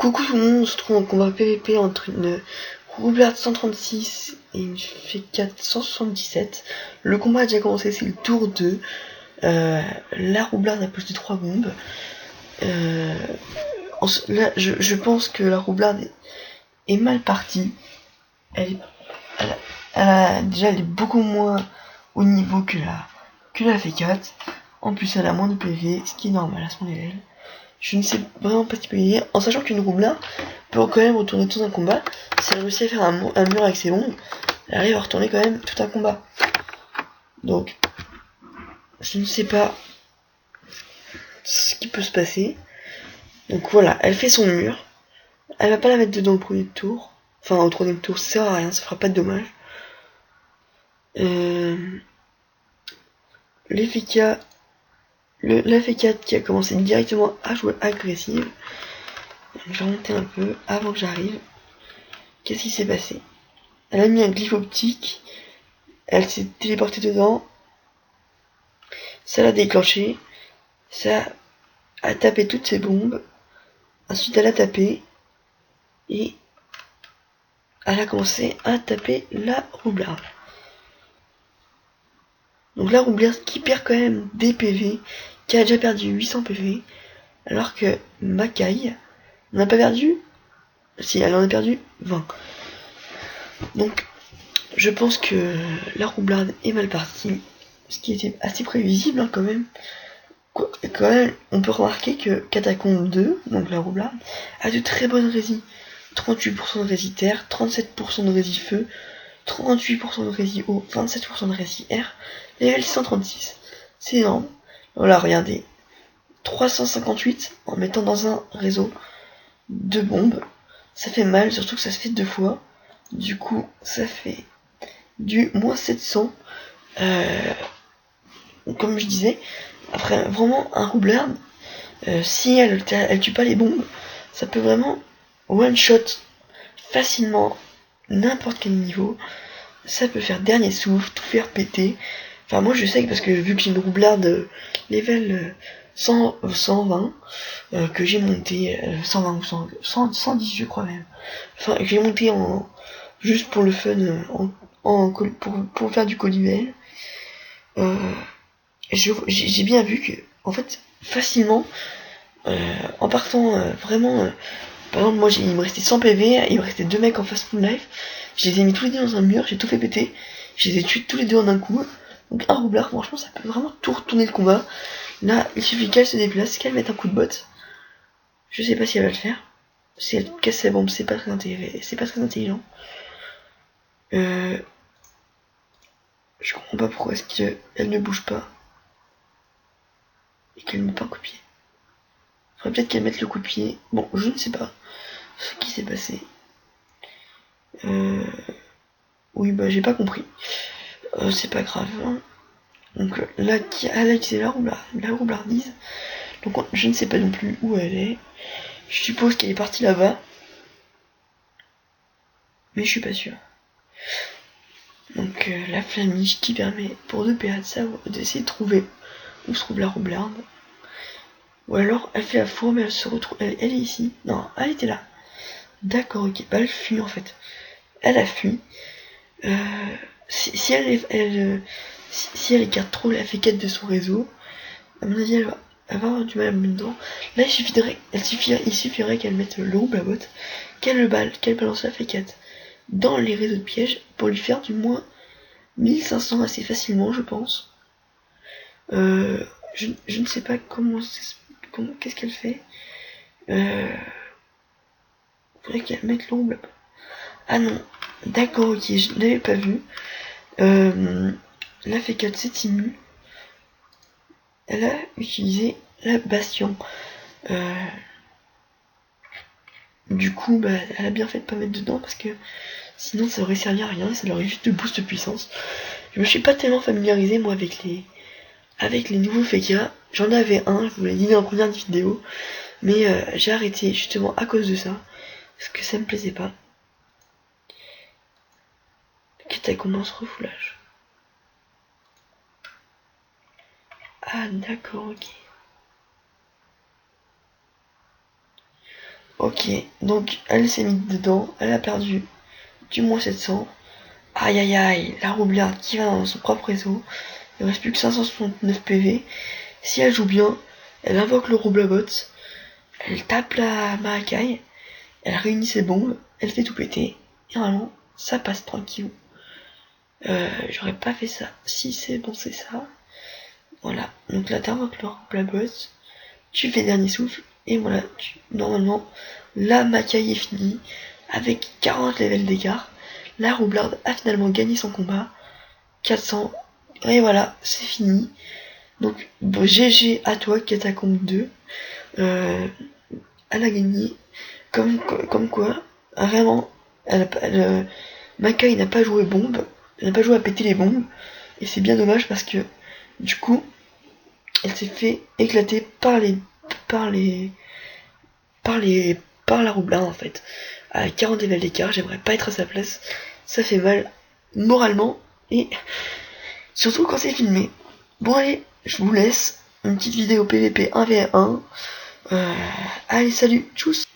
Coucou tout le monde, on se trouve en combat PVP entre une Roublarde 136 et une Fekkat 177. Le combat a déjà commencé, c'est le tour 2. La Roublarde a posté 3 bombes. Là, je pense que la Roublarde est mal partie. Elle est beaucoup moins au niveau que la Fekkat. En plus, elle a moins de PV, ce qui est normal à son level. Je ne sais vraiment pas ce qu'il peut y avoir, en sachant qu'une Roublarde peut quand même retourner tout un combat. Si elle réussit à faire un mur avec ses bombes, elle arrive à retourner quand même tout un combat. Donc, je ne sais pas ce qui peut se passer. Donc voilà, elle fait son mur. Elle va pas la mettre dedans au premier tour. Enfin, au troisième tour, ça sert à rien, ça fera pas de dommage. La Fekkat qui a commencé directement à jouer agressive. Je vais remonter un peu avant que j'arrive. Qu'est-ce qui s'est passé? Elle a mis un glyphe optique. Elle s'est téléportée dedans. Ça l'a déclenché. Ça a tapé toutes ses bombes. Ensuite, elle a tapé. Et elle a commencé à taper la Roublarde. Donc la Roublarde qui perd quand même des PV. Qui a déjà perdu 800 PV. Alors que Makai n'a pas perdu. Si, elle en a perdu 20. Donc, je pense que la Roublarde est mal partie. Ce qui était assez prévisible hein, quand même. Quand même, on peut remarquer que Catacombe 2, donc la Roublarde, a de très bonnes résis. 38% de résis terre, 37% de résis feu, 38% de résis eau, 27% de résis air, level 136. C'est énorme. Voilà, regardez. 358 en mettant dans un réseau de bombes. Ça fait mal, surtout que ça se fait 2 fois. Du coup, ça fait du moins 700. Comme je disais, après vraiment un Roublarde, si elle tue pas les bombes, ça peut vraiment one shot facilement n'importe quel niveau. Ça peut faire dernier souffle, tout faire péter. Enfin moi je sais que parce que vu que j'ai une Roublarde level 120, que j'ai monté 120 ou 110 je crois même. Enfin j'ai monté en juste pour le fun pour faire du co-duel. J'ai bien vu que en fait facilement en partant vraiment par exemple moi il me restait 100 PV, il me restait 2 mecs en face full life, je les ai mis tous les deux dans un mur, j'ai tout fait péter, je les ai tués tous les deux en un coup. Donc un Roublard franchement ça peut vraiment tout retourner le combat. Là il suffit qu'elle se déplace, qu'elle mette un coup de botte. Je sais pas si elle va le faire. Si elle casse sa bombe c'est pas très intelligent. Je comprends pas pourquoi est-ce qu'elle ne bouge pas et qu'elle ne met pas un coup de pied. Faudrait peut-être qu'elle mette le coup de pied. Bon, je ne sais pas ce qui s'est passé. Oui, bah j'ai pas compris. C'est pas grave. Hein. Donc là, elle a utilisé la roublardise. Donc je ne sais pas non plus où elle est. Je suppose qu'elle est partie là-bas. Mais je suis pas sûr. Donc la flamiche qui permet pour 2 PA d'essayer de trouver où se trouve la roublarde. Ou alors elle fait la fourre mais elle se retrouve. Elle est ici. Non, elle était là. D'accord, ok. Bah elle fuit en fait. Elle a fui. Si elle écarte trop la Fekkat de son réseau, à mon avis elle va avoir du mal à me mettre dedans. Là il suffirait qu'elle mette le rouble à botte, qu'elle balance la Fekkat dans les réseaux de pièges pour lui faire du moins 1500 assez facilement je pense. Je ne sais pas qu'est-ce qu'elle fait. Faudrait qu'elle mette le rouble à botte. Ah non, d'accord, ok, je n'avais pas vu. La Fekkat s'étimule. Elle a utilisé la Bastion. Du coup, bah, elle a bien fait de pas mettre dedans parce que sinon ça aurait servi à rien, ça aurait juste de boost de puissance. Je me suis pas tellement familiarisé moi avec les nouveaux Fekka. J'en avais un, je vous l'ai dit dans la première vidéo, mais j'ai arrêté justement à cause de ça, parce que ça me plaisait pas. Qu'est-ce qu'on commence refoulage. Ah d'accord, ok. Ok, donc elle s'est mise dedans, elle a perdu du moins 700. Aïe aïe aïe, la roublarde qui va dans son propre réseau. Il ne reste plus que 569 PV. Si elle joue bien, elle invoque le roublabot, elle tape la Macaille, elle réunit ses bombes, elle fait tout péter. Et normalement, ça passe tranquille. J'aurais pas fait ça. Si c'est bon, c'est ça. Voilà, donc là t'invoques le roublabot, tu fais dernier souffle, et voilà, normalement, la Macaille est finie, avec 40 levels d'écart. La roublarde a finalement gagné son combat, 400, et voilà, c'est fini. Donc, bon, GG à toi, Catacombe 2. Elle a gagné. Comme quoi, vraiment, Makai n'a pas joué bombe. Elle n'a pas joué à péter les bombes. Et c'est bien dommage parce que, du coup, elle s'est fait éclater par la roublarde en fait. À 40 levels d'écart, j'aimerais pas être à sa place. Ça fait mal moralement et surtout quand c'est filmé. Bon allez, je vous laisse. Une petite vidéo PVP 1v1. Allez, salut, tchuss.